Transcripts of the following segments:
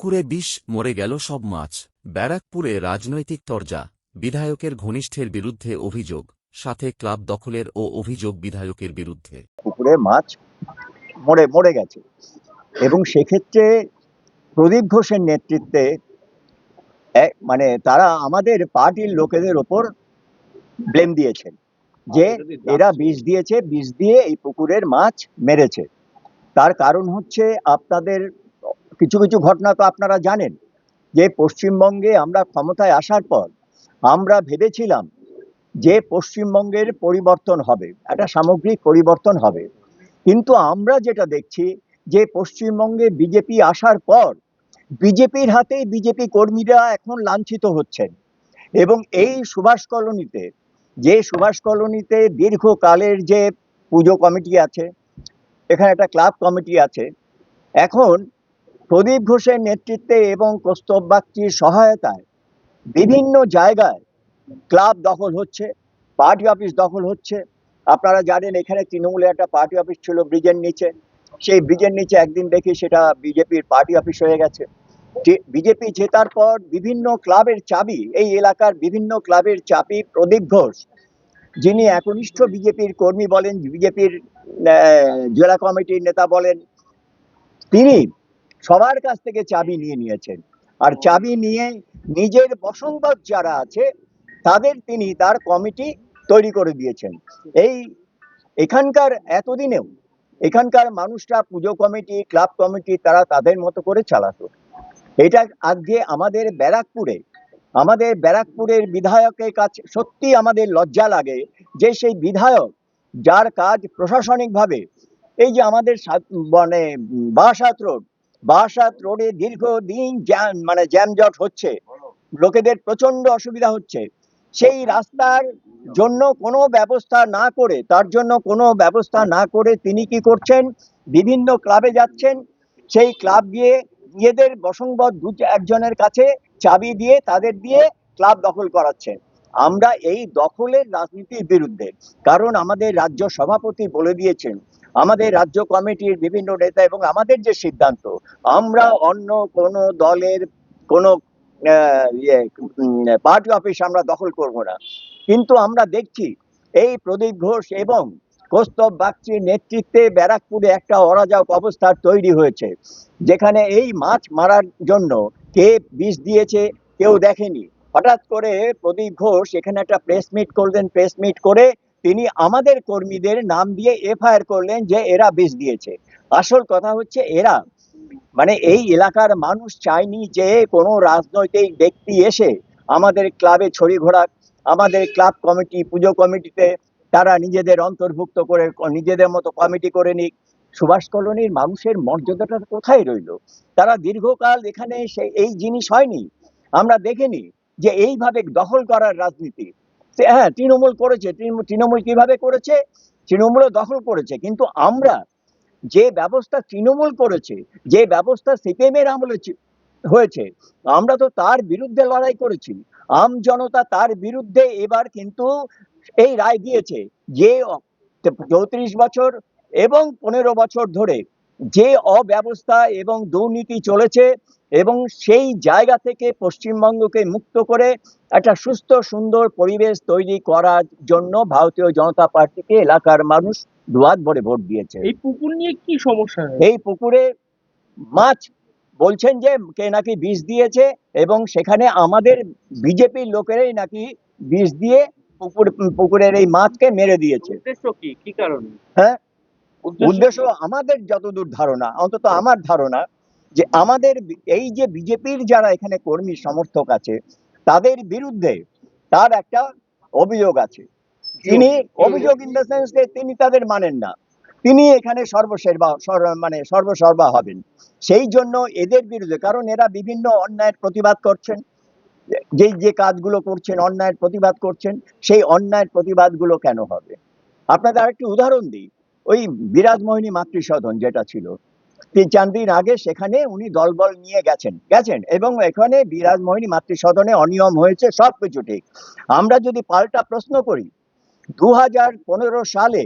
পুকুরে বিষ, মরে গেল সব মাছ। ব্যারাকপুরে রাজনৈতিক তরজা, বিধায়কের ঘনিষ্ঠের বিরুদ্ধে অভিযোগ, সাথে ক্লাব দখলের ও অভিযোগ বিধায়কের বিরুদ্ধে। পুকুরে মাছ মরে মরে গেছে এবং সেক্ষেত্রে প্রদীপ ঘোষের নেতৃত্বে মানে তারা আমাদের পার্টির লোকেদের ওপর ব্লেম দিয়েছেন যে এরা বিষ দিয়েছে, বিষ দিয়ে এই পুকুরের মাছ মেরেছে। তার কারণ হচ্ছে আপনাদের কিছু কিছু ঘটনা তো আপনারা জানেন যে পশ্চিমবঙ্গে আমরা ক্ষমতায় আসার পর আমরা ভেবেছিলাম যে পশ্চিমবঙ্গের পরিবর্তন হবে, একটা সামগ্রিক পরিবর্তন হবে, কিন্তু আমরা যেটা দেখছি যে পশ্চিমবঙ্গে বিজেপি আসার পর বিজেপির হাতে বিজেপি কর্মীরা এখন লাঞ্ছিত হচ্ছেন। এবং এই সুভাষ কলোনিতে দীর্ঘকালের যে পুজো কমিটি আছে, এখানে একটা ক্লাব কমিটি আছে, এখন প্রদীপ ঘোষের নেতৃত্বে এবং কৌস্তব বাগচির সহায়তায় বিভিন্ন জায়গায় ক্লাব দখল হচ্ছে, পার্টি অফিস দখল হচ্ছে। আপনারা জানেন এখানে তৃণমূলের একটা পার্টি অফিস ছিল ব্রিজের নিচে, সেই ব্রিজের নিচে একদিন দেখি সেটা বিজেপির পার্টি অফিস হয়ে গেছে। বিজেপি জেতার পর বিভিন্ন ক্লাবের চাবি, এই এলাকার বিভিন্ন ক্লাবের চাবি প্রদীপ ঘোষ, যিনি একনিষ্ঠ বিজেপির কর্মী বলেন, বিজেপির জেলা কমিটির নেতা বলেন, তিনি সবার কাছ থেকে চাবি নিয়ে নিয়েছেন। আর চাবি নিয়ে নিজের বসঙ্গত যারা আছে তাদের তিনি তার কমিটি তৈরি করে দিয়েছেন। এখানকার এতদিনেও এখানকার মানুষরা পুজো কমিটি, ক্লাব কমিটি তারা তাদের মতো করে চালাতো। এটা আজকে আমাদের ব্যারাকপুরের বিধায়কের কাছে সত্যি আমাদের লজ্জা লাগে যে সেই বিধায়ক যার কাজ প্রশাসনিকভাবে, এই যে আমাদের মানে বাসাত রোডে দীর্ঘদিন জ্যামজট হচ্ছে, লোকেদের প্রচন্ড অসুবিধা হচ্ছে, সেই রাস্তার জন্য কোনো ব্যবস্থা না করে তিনি কি করছেন, বিভিন্ন ক্লাবে যাচ্ছেন, সেই ক্লাব গিয়ে নিজেদের বসংবদ একজনের কাছে চাবি দিয়ে তাদের দিয়ে ক্লাব দখল করাচ্ছেন। আমরা এই দখলের রাজনীতির বিরুদ্ধে, কারণ আমাদের রাজ্য সভাপতি বলে দিয়েছেন, আমাদের রাজ্য কমিটির বিভিন্ন নেতা এবং আমাদের যে সিদ্ধান্ত, আমরা অন্য কোনো দলের কোনো পার্টি অফিস আমরা দখল করব না। কিন্তু আমরা দেখছি এই প্রদীপ ঘোষ এবং কৌস্তব বাগচির নেতৃত্বে ব্যারাকপুরে একটা অরাজক অবস্থা তৈরি হয়েছে, যেখানে এই মাছ মারার জন্য কে বিষ দিয়েছে কেউ দেখেনি। হঠাৎ করে প্রদীপ ঘোষ এখানে একটা প্রেস মিট করে তিনি আমাদের কর্মীদের নাম দিয়ে এফআইআর করলেন যে এরা বিষ দিয়েছে। আসল কথা হচ্ছে এরা এই এলাকার মানুষ চায়নি যে কোনো রাজনৈতিক ব্যক্তি এসে আমাদের ক্লাবে ছড়ি ঘোরাক, আমাদের ক্লাব কমিটি, পুজো কমিটিতে তারা নিজেদের অন্তর্ভুক্ত করে নিজেদের মতো কমিটি করে নিক। সুভাষ কলোনির মানুষের মর্যাদাটা কোথায় রইল? তারা দীর্ঘকাল এখানে এই জিনিস হয়নি, আমরা দেখিনি যে এইভাবে দখল করার রাজনীতি। হ্যাঁ, তৃণমূল করেছে, তৃণমূল কিভাবে করেছে, তৃণমূলও দখল করেছে, কিন্তু আমরা যে ব্যবস্থা তৃণমূল করেছে, যে ব্যবস্থা সিপিএম এর আমলে হয়েছে, আমরা তো তার বিরুদ্ধে লড়াই করেছি। আম জনতা তার বিরুদ্ধে এবার কিন্তু এই রায় দিয়েছে যে 34 বছর এবং 15 বছর ধরে যে অব্যবস্থা এবং দুর্নীতি চলেছে, এবং সেই জায়গা থেকে পশ্চিমবঙ্গকে মুক্ত করে একটা সুস্থ সুন্দর পরিবেশ তৈরি করার জন্য ভারতীয় জনতা পার্টিকে এলাকার মানুষ দুয়াত ভরে ভোট দিয়েছে। এই পুকুর নিয়ে কি সমস্যা? এই পুকুরে মাছ বলছেন যে কে নাকি বিষ দিয়েছে, এবং সেখানে আমাদের বিজেপির লোকেরাই নাকি বিষ দিয়ে পুকুরের এই মাছকে মেরে দিয়েছে। উদ্দেশ্য কি কারণে? হ্যাঁ, উদ্দেশ্য আমাদের যতদূর ধারণা, অন্তত আমার ধারণা, যে আমাদের এই যে বিজেপির যারা এখানে কর্মী সমর্থক আছে তাদের বিরুদ্ধে তার একটা অভিযোগ আছে। তিনি অভিযোগ ইন দ্য সেন্স যে তিনি তাদের মানেন না, তিনি এখানে সর্বসর্বা হবেন। সেই জন্য এদের বিরুদ্ধে, কারণ এরা বিভিন্ন অন্যায়ের প্রতিবাদ করছেন, যে কাজগুলো করছেন, অন্যায়ের প্রতিবাদ করছেন, সেই অন্যায়ের প্রতিবাদগুলো কেন হবে? আপনাদের আরেকটি উদাহরণ দিই, ওই বিরাজমোহিনী মাতৃসদন যেটা ছিল 3-4 দিন আগে, সেখানে উনি দলবল নিয়ে গেছেন এবং এখানে বিরাজমোহিনী মাতৃসদনে অনিয়ম হয়েছে, সবকিছু ঠিক। আমরা যদি পাল্টা প্রশ্ন করি, 2015 সালে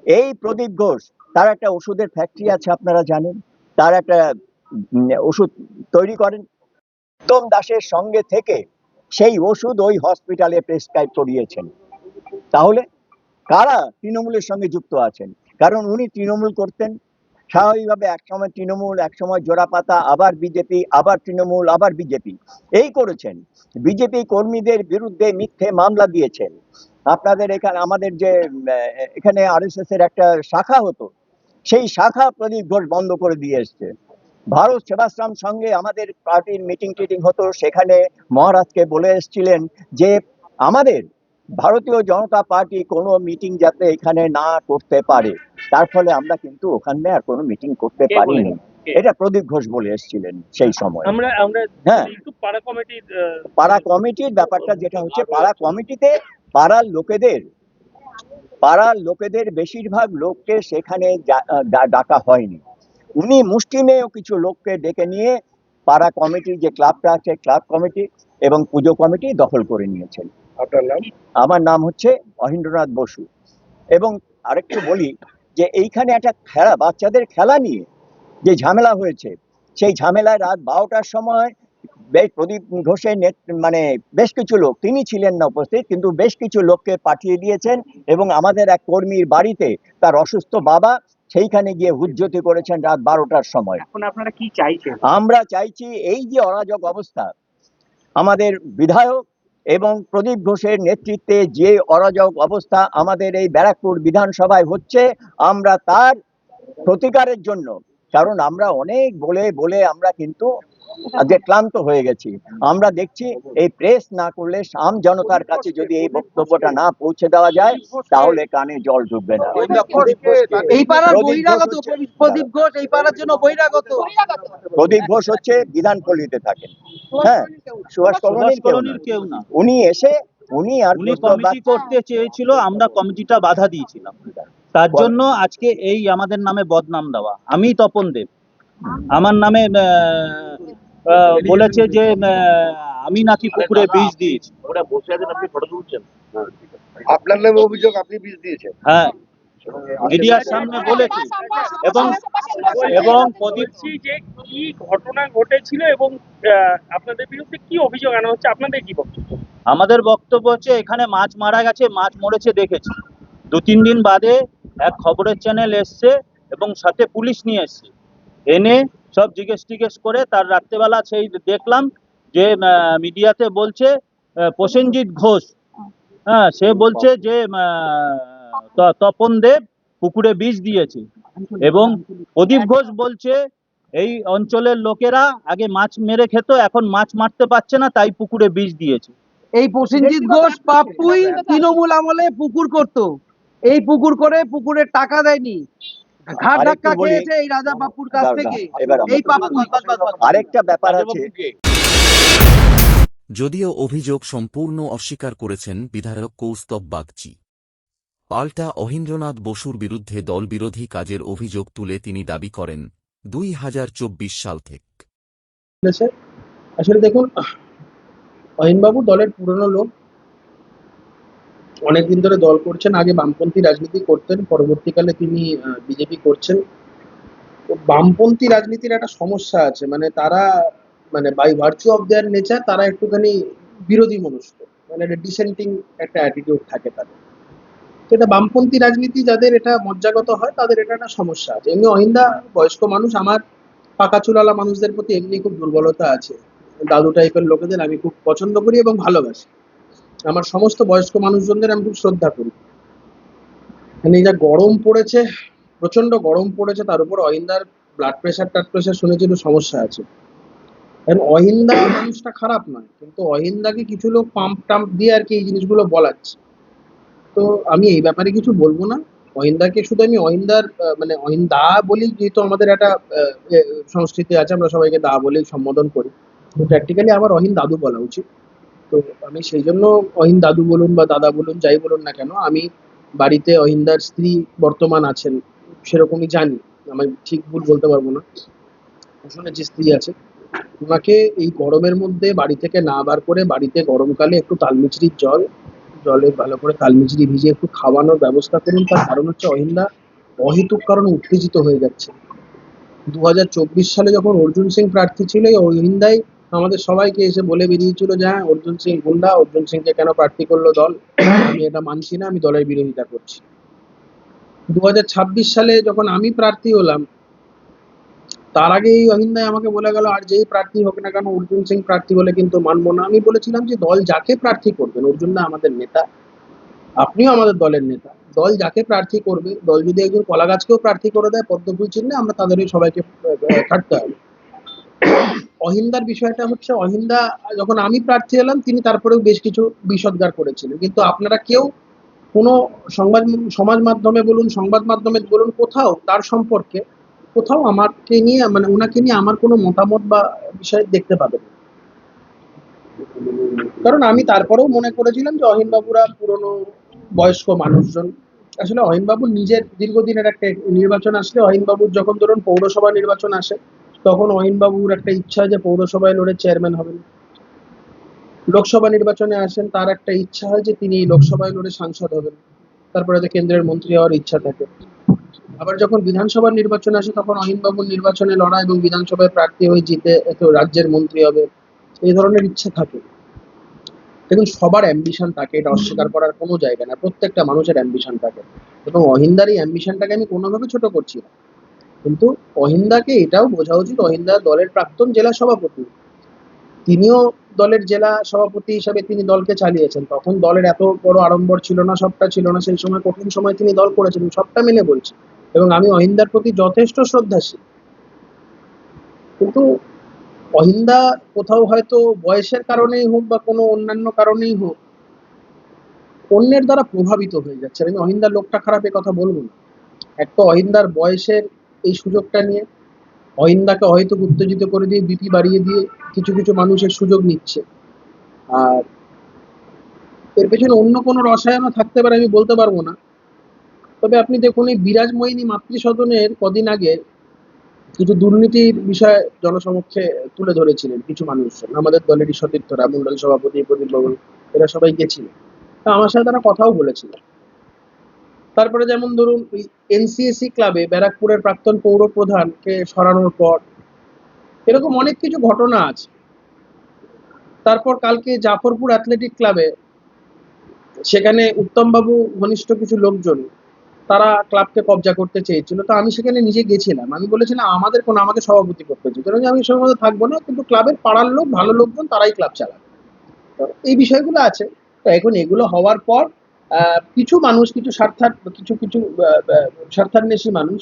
এই প্রদীপ ঘোষ, তার একটা ওষুধের ফ্যাক্টরি আছে আপনারা জানেন, তার একটা ওষুধ তৈরি করেন। উত্তম দাসের সঙ্গে থেকে সেই ওষুধ ওই হসপিটালে প্রেসক্রাইব করিয়েছেন। তাহলে কারা তৃণমূলের সঙ্গে যুক্ত আছেন? কারণ উনি তৃণমূল করতেন, স্বাভাবিকভাবে একসময় তৃণমূল, একসময় জোড়াপাতা, আবার বিজেপি, আবার তৃণমূল, আবার বিজেপি, এই করেছেন। বিজেপি কর্মীদের বিরুদ্ধে মিথ্যে মামলা দিয়েছেন। আপনাদের এখানে আমাদের যে এখানে আরএসএস এর একটা শাখা হতো, সেই শাখা প্রদীপ ঘোষ বন্ধ করে দিয়ে এসছে। ভারত সেবাশ্রম সঙ্গে আমাদের পার্টির মিটিং টিটিং হতো, সেখানে মহারাজকে বলে এসেছিলেন যে আমাদের ভারতীয় জনতা পার্টি কোনো মিটিং যাতে এখানে না করতে পারে, তার ফলে আমরা কিন্তু ওখানে আর কোনো মিটিং করতে কে পারিনি। বলেন? কে? এটা প্রদীপ ঘোষ বলে এসেছিলেন সেই সময়। আমরা আমরা হ্যাঁ, একটু পাড়া কমিটির পাড়া কমিটির ব্যাপারটা যেটা হচ্ছে, পাড়া কমিটিতে পাড়ার লোকেদের বেশিরভাগ লোককে সেখানে ডাকা হয়নি। উনি মুষ্টিমেয় কিছু লোককে ডেকে নিয়ে পাড়া কমিটির যে ক্লাবটা আছে, ক্লাব কমিটি এবং পুজো কমিটি দখল করে নিয়েছেন। আপনার নাম? আমার নাম হচ্ছে মহেন্দ্রনাথ বসু। এবং আরেকটু বলি যে এইখানে একটা খেলা, বাচ্চাদের খেলা নিয়ে যে ঝামেলা হয়েছে, সেই ঝামেলায় রাত 12টার সময় প্রদীপ ঘোষের মানে বেশ কিছু লোক, তিনি ছিলেন না উপস্থিত, কিন্তু বেশ কিছু লোককে পাঠিয়ে দিয়েছেন এবং আমাদের এক কর্মীর বাড়িতে তার অসুস্থ বাবা সেইখানে গিয়ে হুজ্জতি করেছেন রাত 12টার সময়। এখন আপনারা কি চাইছেন? আমরা চাইছি এই যে অরাজক অবস্থা, আমাদের বিধায়ক এবং প্রদীপ ঘোষের নেতৃত্বে যে অরাজক অবস্থা আমাদের এই ব্যারাকপুর বিধানসভায় হচ্ছে, আমরা তার প্রতিকারের জন্য, কারণ আমরা অনেক বলে বলে আমরা কিন্তু আজকে ক্লান্ত হয়ে গেছি। আমরা দেখছি এই প্রেস না করলে, আম জনতার কাছে যদি এই বক্তব্যটা না পৌঁছে দেওয়া যায়, তাহলে কানে জল ঢুকবে না। এই পাড়ার প্রদীপ ঘোষ বহিরাগত হচ্ছে- প্রদীপ ঘোষ এই পাড়ার জন্য বহিরাগত। প্রদীপ ঘোষ হচ্ছে বিধানপল্লীতে থাকেন, হ্যাঁ, সুভাষ কলোনির কেউ না। কেউ না, উনি এসে উনি আর উনি প্রস্তাব কমিটি করতে চেয়েছিল, আমরা কমিটিটা বাধা দিয়েছিলাম। তার জন্য আজকে এই আমাদের নামে বদনাম দেওয়া। আমি তপন দেব, আমার নামে বলেছে যে আমি নাকি পুকুরে বিষ দিয়েছি। ওরা বসে আছেন, আপনি ফটো তুলছেন। আপনার নামে অভিযোগ, আপনি বিষ দিয়েছেন। হ্যাঁ, মিডিয়ার সামনে বলেছি। এবং এবং প্রদীপ বলছি যে কি ঘটনা ঘটেছিল এবং আপনাদের বিরুদ্ধে কি অভিযোগ আনা হচ্ছে, আপনাদের কি বক্তব্য? আমাদের বক্তব্য হচ্ছে এখানে মাছ মারা গেছে, মাছ মরেছে দেখেছি। 2-3 দিন বাদে এক খবরের চ্যানেল এসছে এবং সাথে পুলিশ নিয়ে এসছে, এনে সব জিজ্ঞেস করে তার রাত্রেবেলা সেই দেখলাম যে মিডিয়াতে বলছে প্রসেনজিৎ ঘোষ, হ্যাঁ, সে বলছে যে তপন দেব পুকুরে বিষ দিয়েছে। এবং প্রদীপ ঘোষ বলছে এই অঞ্চলের লোকেরা আগে মাছ মেরে খেত, এখন মাছ মারতে পারছে না, তাই পুকুরে বিষ দিয়েছে। এই প্রসেনজিৎ ঘোষ পাপ্পুই তৃণমূল আমলে পুকুর করত, এই পুকুর করে পুকুরের টাকা দেয়নি, ঘাট আরেকটু ধাক্কা বলি, খেয়েছে এই রাজা বাপুর কাছ থেকে। এবার এই পাপ্পুই। আরেকটা ব্যাপার আছে, যদিও অভিযোগ সম্পূর্ণ অস্বীকার করেছেন বিধায়ক কৌস্তব বাগচি। পাল্টা অহিন্দ্রনাথ বসুর বিরুদ্ধে দলবিরোধী কাজের অভিযোগ তুলে তিনি দাবি করেন 2024 সাল থেকে। আসলে দেখুন, অহিনবাবু দলের পুরনো লোক, অনেকদিন ধরে দল করছেন। আগে বামপন্থী রাজনীতি করতেন, পরবর্তীকালে তিনি বিজেপি করছেন। তো বামপন্থী রাজনীতির একটা সমস্যা আছে, মানে তারা মানে by virtue of their nature তারা একটুখানি বিরোধী মনস্ক, মানে একটা ডিসেন্টিং একটা অ্যাটিটিউড থাকে তাদের। তো এটা বামপন্থী রাজনীতি যাদের এটা মজ্জাগত হয়, তাদের এটা একটা সমস্যা আছে। এমনি অহিন্দা বয়স্ক মানুষ, আমার পাকা চুলালা মানুষদের প্রতি এমনি খুব দুর্বলতা আছে। দাদু টাইপের লোকেদের আমি খুব পছন্দ করি এবং ভালোবাসি। আমার সমস্ত বয়স্ক মানুষজনদের আমি খুব শ্রদ্ধা করি। মানে যা গরম পড়েছে, প্রচন্ড গরম পড়েছে, তার উপর অহিন্দার ব্লাড প্রেশার শুনেছি একটু সমস্যা আছে। অহিন্দা মানুষটা খারাপ নয়, কিন্তু অহিন্দাকে কিছু লোক পাম্প টাম্প দিয়ে আর কি এই জিনিসগুলো বলাচ্ছে। তো আমি এই ব্যাপারে কিছু বলবো না। অহিন্দাকে শুধু আমি অহিন্দার মানে অহিন্দা বলি, যেহেতু আমাদের একটা সংস্কৃতি আছে, আমরা সবাইকে দা বলেই সম্বোধন করি, প্র্যাকটিক্যালি আমার অহিন দাদু বলা উচিত। তো আমি সেই জন্য অহিন দাদু বলুন বা দাদা বলুন, যাই বলুন না কেন, আমি বাড়িতে অহিন্দার স্ত্রী বর্তমান আছেন সেরকমই জানি, আমি ঠিক ভুল বলতে পারবো না, শুনেছি স্ত্রী আছে। ওনাকে এই গরমের মধ্যে বাড়ি থেকে না বার করে বাড়িতে গরমকালে একটু তালমিচড়ির জলে ভালো করে তালমিচড়ি ভিজিয়ে একটু খাওয়ানোর ব্যবস্থা করুন। তার কারণ হচ্ছে অহিন্দা অহেতুক কারণে উত্তেজিত হয়ে যাচ্ছে। 2024 সালে যখন অর্জুন সিং প্রার্থী ছিল, এই অহিন্দাই আমাদের সবাইকে এসে বলে বেরিয়েছিল যে হ্যাঁ, অর্জুন সিং গুন্ডা, অর্জুন সিংকে কেন প্রার্থী করলো দল, আমি এটা মানছি না, আমি দলের বিরোধিতা করছি। 2026 সালে যখন আমি প্রার্থী হলাম, তার আগে এই অহিন্দাই আমাকে বলে গেল আর যেই প্রার্থী হোক না কেন অর্জুন সিং প্রার্থী হলে কিন্তু মানবো না। আমি বলেছিলাম যে দল যাকে প্রার্থী করবেন, অর্জুন দা আমাদের নেতা, আপনিও আমাদের দলের নেতা, দল যাকে প্রার্থী করবে, দল যদি একজন কলা গাছকেও প্রার্থী করে দেয় পদ্মফুল চিহ্নে, আমরা তাদেরই সবাইকে কাটতে হবে। অহিন্দার বিষয়টা হচ্ছে, অহিন্দা যখন আমি প্রার্থী হলাম তিনি তারপরেও বেশ কিছু বিষোদ্গার করেছিলেন, কিন্তু আপনারা কেউ কোনো সমাজ মাধ্যমে বলুন, সংবাদ মাধ্যমে বলুন, কোথাও তার সম্পর্কে কোথাও আমাকে নিয়ে মানে ওনাকে নিয়ে আমার কোনো মতামত বা বিষয় দেখতে পাবেন না। কারণ আমি তারপরেও মনে করেছিলাম যে অহিনবাবুরা পুরনো বয়স্ক মানুষজন। আসলে অহিনবাবুর নিজের দীর্ঘদিনের একটা নির্বাচন আসলে, অহিনবাবুর যখন ধরুন পৌরসভা নির্বাচন আসে, তখন অহিনবাবুর একটা ইচ্ছা যে পৌরসভায় লড়ে চেয়ারম্যান হবেন। লোকসভা নির্বাচনে আসেন, তার একটা ইচ্ছা হয় যে তিনি লোকসভায় লড়ে সাংসদ হবেন, তারপরে তো কেন্দ্রের মন্ত্রী হওয়ার ইচ্ছা থাকে। আবার যখন বিধানসভার নির্বাচন আসে, তখন অহিনবাবুর নির্বাচনে লড়া এবং বিধানসভায় প্রার্থী হয়ে জিতে তো রাজ্যের মন্ত্রী হবে, এই ধরনের ইচ্ছা থাকে। দেখুন, সবার অ্যাম্বিশন থাকে, এটা অস্বীকার করার কোনো জায়গা না, প্রত্যেকটা মানুষের অ্যাম্বিশন থাকে, এবং অহিন্দার এই অ্যাম্বিশনটাকে আমি কোনোভাবে ছোট করছি না। কিন্তু অহিন্দাকে এটাও বোঝা উচিত, অহিন্দা দলের প্রাক্তন জেলা সভাপতি, তিনিও দলের জেলা সভাপতি হিসাবে তিনি দলকে চালিয়েছেন। তখন দলের এত বড় আড়ম্বর ছিল না, সবটা ছিল না, সেই সময় কঠিন সময় তিনি দল করেছেন, সবটা মেনে বলছি, এবং আমি অহিন্দার প্রতি যথেষ্ট শ্রদ্ধাশীল। কিন্তু অহিন্দা কোথাও হয়তো বয়সের কারণেই হোক বা কোনো অন্যান্য কারণেই হোক, অন্যের দ্বারা প্রভাবিত হয়ে যাচ্ছে। আমি অহিন্দার লোকটা খারাপ এ কথা বলবো না, এক তো অহিন্দার বয়সের এই সুযোগটা নিয়ে অহিন্দাকে হয়তো উত্তেজিত করে দিয়ে বিপি বাড়িয়ে দিয়ে কিছু কিছু মানুষের সুযোগ নিচ্ছে। আর এর পেছনে অন্য কোনো রসায়নও থাকতে পারে, আমি বলতে পারবো না। তবে আপনি দেখুন, এই বিরাজময়িনী মাতৃসদনের কদিন আগে কিছু দুর্নীতির বিষয় জনসমক্ষে তুলে ধরেছিলেন কিছু মানুষজন, আমাদের দলেরই সতীর্থরা, মন্ডল সভাপতি প্রদীপ বাবু, এরা সবাই গেছিল, তা আমার সাথে তারা কথাও বলেছিল। তারপরে যেমন ধরুন, ওই এনসিএসি ক্লাবে ব্যারাকপুরের প্রাক্তন পৌর প্রধানকে সরানোর পর এরকম অনেক কিছু ঘটনা আছে। তারপর কালকে জাফরপুর অ্যাথলেটিক ক্লাবে, সেখানে উত্তমবাবু ঘনিষ্ঠ কিছু লোকজন তারা ক্লাবকে কবজা করতে চেয়েছিল, তো আমি সেখানে নিজে গেছিলাম। আমি বলেছিলাম আমাকে সভাপতি করতে চেয়েছিল, আমি সবার মধ্যে থাকবো না, কিন্তু ক্লাবের পাড়ার লোক, ভালো লোকজন, তারাই ক্লাব চালাবে। তো এই বিষয়গুলো আছে। তো এখন এগুলো হওয়ার পর কিছু মানুষ, কিছু স্বার্থান্বেষী মানুষ,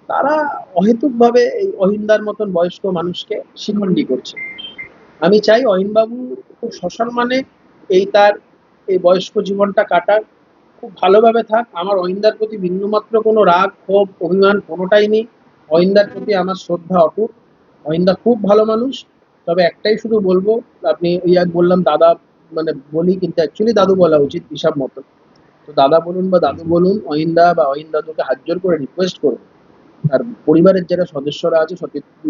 তারা অহেতুকভাবে এই অহিন্দার মতন বয়স্ক মানুষকে শিখণ্ডী করছে। আমি চাই অহিনবাবু খুব সসম্মানে তার এই বয়স্ক জীবনটা কাটাক, খুব ভালোভাবে থাক। আমার অহিন্দার প্রতি বিন্দুমাত্র কোনো রাগ, ক্ষোভ, অভিমান কোনোটাই নেই। অহিন্দার প্রতি আমার শ্রদ্ধা অটুট। অহিন্দা খুব ভালো মানুষ। তবে একটাই শুধু বলবো, আপনি বললাম দাদা, মানে বলি, কিন্তু অ্যাকচুয়ালি দাদু বলা উচিত হিসাব মতো। তো দাদা বলুন বা দাদু বলুন, অহিন্দা বা অহিন্দাদুকে হাত জোর করে রিকোয়েস্ট করবো, আর পরিবারের যারা সদস্যরা আছে,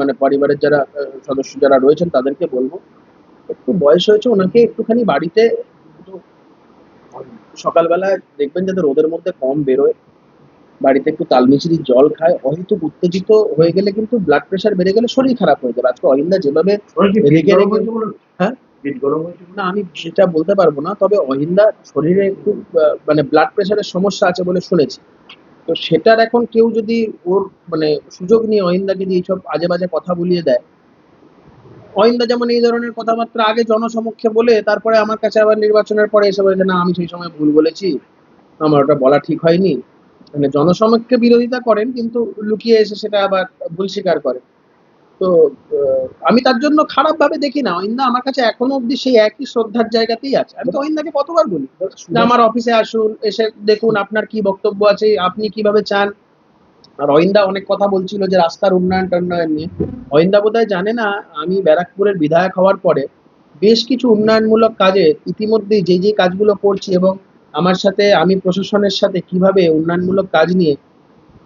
মানে পরিবারের যারা সদস্য যারা রয়েছেন, তাদেরকে বলবো, একটু বয়স হয়েছে, ওনাকে একটুখানি বাড়িতে একটু সকালবেলা দেখবেন যাতে রোদের মধ্যে কম বেরোয়, বাড়িতে একটু তালমিছরির জল খায়। অহেতুক উত্তেজিত হয়ে গেলে কিন্তু ব্লাড প্রেশার বেড়ে গেলে শরীর খারাপ হয়ে যাবে। আজকে অহিন্দা যেভাবে রেগে রেগে, হ্যাঁ না, আমি সেটা বলতে পারবো না, তবে অহিন্দা শরীরে একটু মানে ব্লাড প্রেশারের সমস্যা আছে বলে শুনেছি। তো সেটার এখন কেউ যদি ওর মানে সুযোগ নিয়ে অহিন্দা যদি এইসব আজে বাজে কথা বলিয়ে দেয়, অহিন্দা যেমন এই ধরনের কথাবার্তা আগে জনসমক্ষে বলে তারপরে আমার কাছে আবার নির্বাচনের পরে এসে বলে যে না, আমি সেই সময় ভুল বলেছি, আমার ওটা বলা ঠিক হয়নি। মানে জনসমক্ষে বিরোধিতা করেন, কিন্তু লুকিয়ে এসে সেটা আবার ভুল স্বীকার করে। তো আমি তার জন্য খারাপ ভাবে দেখি না। অহিন্দা আমার কাছে এখনো অব্দি সেই একই শ্রদ্ধার জায়গাতেই আছে। আমি তো অহিন্দাকে কতবার বলি যে আমার অফিসে আসুন, এসে দেখুন আপনার কি বক্তব্য আছে, আপনি কিভাবে চান। আর অহিন্দা অনেক কথা বলছিল যে রাস্তার উন্নয়ন নিয়ে। অহিন্দা বোধহয় জানে না, আমি ব্যারাকপুরের বিধায়ক হওয়ার পরে বেশ কিছু উন্নয়নমূলক কাজে ইতিমধ্যেই যে কাজগুলো করছি, এবং আমার সাথে আমি প্রশাসনের সাথে কিভাবে উন্নয়নমূলক কাজ নিয়ে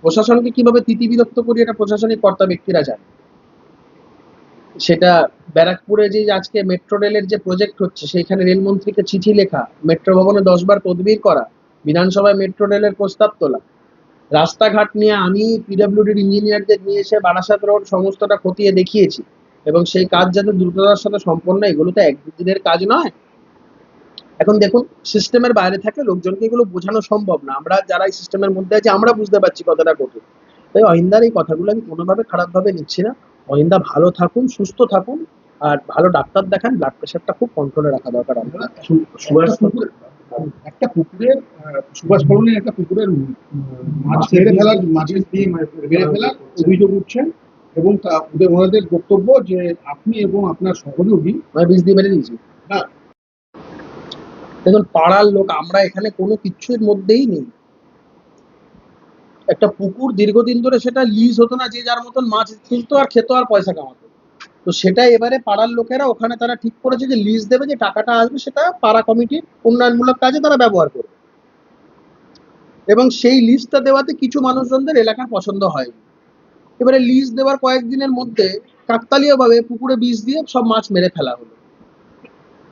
প্রশাসনকে কিভাবে তিতিবিরক্ত করি, এটা প্রশাসনিক কর্তা ব্যক্তিরা জানে। সেটা ব্যারাকপুরে যে আজকে মেট্রো রেলের যে প্রজেক্ট হচ্ছে, সেইখানে রেলমন্ত্রীকে চিঠি লেখা, মেট্রো ভবনে 10 বার তদবির করা, বিধানসভায় মেট্রো রেলের প্রস্তাব তোলা, রাস্তাঘাট নিয়ে আমি পিডব্লিউডির ইঞ্জিনিয়ারদের নিয়ে এসে বারাসাত রোড সমস্তটা খতিয়ে দেখিয়েছি, এবং সেই কাজ যাতে দ্রুততার সাথে সম্পন্ন, এগুলো তো এক দুদিনের কাজ নয়। এখন দেখুন, সিস্টেমের বাইরে থাকলে লোকজনকে এগুলো বোঝানো সম্ভব না। আমরা যারা এই সিস্টেমের মধ্যে আছি আমরা বুঝতে পারছি কতটা কঠিন। তাই অহিন্দার এই কথাগুলো আমি কোনোভাবে খারাপভাবে নিচ্ছি না। অহিন্দা ভালো থাকুন, সুস্থ থাকুন, আর ভালো ডাক্তার দেখান। ব্লাড প্রেশারটা খুব কন্ট্রোলে রাখা দরকার আমাদের। একটা পুকুরের সুভাষ কলোনির একটা পুকুরের মাছ মাছের দিয়ে মেরে ফেলার অভিযোগ উঠছেন, এবং ওনাদের বক্তব্য যে আপনি এবং আপনার সহযোগী বিষ দিয়ে মেরে দিয়েছি। হ্যাঁ, দেখুন, পাড়ার লোক আমরা এখানে কোনো কিছুর মধ্যেই নেই। একটা পুকুর দীর্ঘদিন ধরে সেটা লিজ হতো না, যে যার মতন মাছ তুলতো আর খেতো আর পয়সা কামাতো। তো সেটা এবারে পাড়ার লোকেরা ওখানে তারা ঠিক করেছে যে লিজ দেবে, যে টাকাটা আসবে সেটা পাড়া কমিটির উন্নয়নমূলক কাজে তারা ব্যবহার করবে। এবং সেই লিজটা দেওয়াতে কিছু মানুষজনদের এলাকার পছন্দ হয়নি। এবারে লিজ দেওয়ার কয়েকদিনের মধ্যে কাকতালীয়ভাবে পুকুরে বিষ দিয়ে সব মাছ মেরে ফেলা হলো।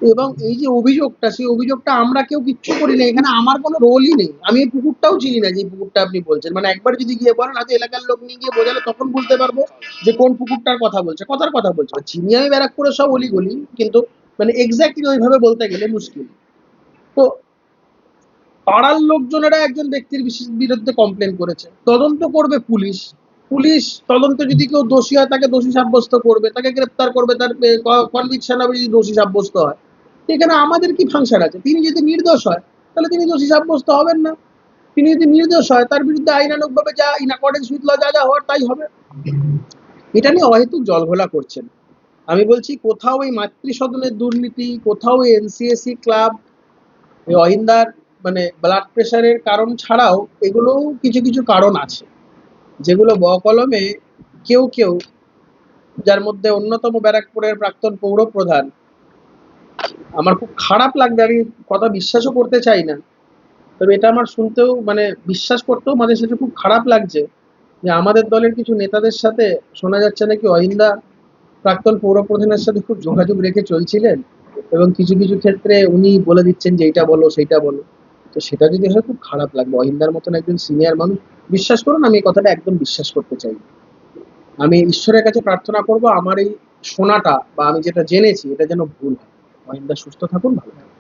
এবং এই যে অভিযোগটা, সেই অভিযোগটা আমরা কেউ কিচ্ছু করি না, এখানে আমার কোনো রোলই নেই। আমি এই পুকুরটাও চিনি না, যে পুকুরটা আপনি বলছেন। মানে একবার যদি গিয়ে বলেন, হয়তো এলাকার লোক নিয়ে গিয়ে বোঝালে তখন বুঝতে পারবো যে কোন পুকুরটার কথা বলছে, কথার কথা বলছে। চিনি আমি ব্যারাকপুরের সব অলিগলি, কিন্তু মানে এক্স্যাক্টলি ওইভাবে বলতে গেলে মুশকিল। তো পাড়ার লোকজনেরা একজন ব্যক্তির বিরুদ্ধে কমপ্লেন করেছে, তদন্ত করবে পুলিশ। পুলিশ তদন্তে যদি কেউ দোষী হয় তাকে দোষী সাব্যস্ত করবে, তাকে গ্রেপ্তার করবে, তার কনভিকশন হবে যদি দোষী সাব্যস্ত হয়। এখানে আমাদের কি ফাংশন আছে? তিনি যদি নির্দোষ হয় তাহলে তিনি দোষী সাব্যস্ত হবেন না। তিনি যদি নির্দোষ হয় তার বিরুদ্ধে আইনানুগভাবে যা ইন অ্যাকর্ডেন্স উইথ ল যা যা হওয়ার তাই হবে। এটা নিয়ে অহেতুক জলঘোলা করছেন। আমি বলছি, কোথাও এই মাতৃসদনের দুর্নীতি, কোথাও এই এনসিএসি ক্লাব, এই অহিন্দার মানে ব্লাড প্রেশারের কারণ ছাড়াও এগুলোও কিছু কিছু কারণ আছে, যেগুলো বকলমে কেউ কেউ, যার মধ্যে অন্যতম ব্যারাকপুরের প্রাক্তন পৌর প্রধান, আমার খুব খারাপ লাগবে, আমি কথা বিশ্বাসও করতে চাই না, তবে এটা আমার শুনতেও মানে বিশ্বাস করতেও মাঝে সাঝে খুব খারাপ লাগছে যে আমাদের দলের কিছু নেতাদের সাথে শোনা যাচ্ছে নাকি অহিন্দা প্রাক্তন পৌর প্রধানের সাথে খুব যোগাযোগ রেখে চলছিলেন, এবং কিছু কিছু ক্ষেত্রে উনি বলে দিচ্ছেন যে এইটা বলো সেইটা বলো। তো সেটা যদি হয় খুব খারাপ লাগবে। অহিন্দার মতন একজন সিনিয়র মানুষ, বিশ্বাস করুন আমি এই কথাটা একদম বিশ্বাস করতে চাই। আমি ঈশ্বরের কাছে প্রার্থনা করব আমার এই শোনাটা বা আমি যেটা জেনেছি এটা যেন ভুল হয়। অহিন্দা সুস্থ থাকুন, ভালো থাকুন।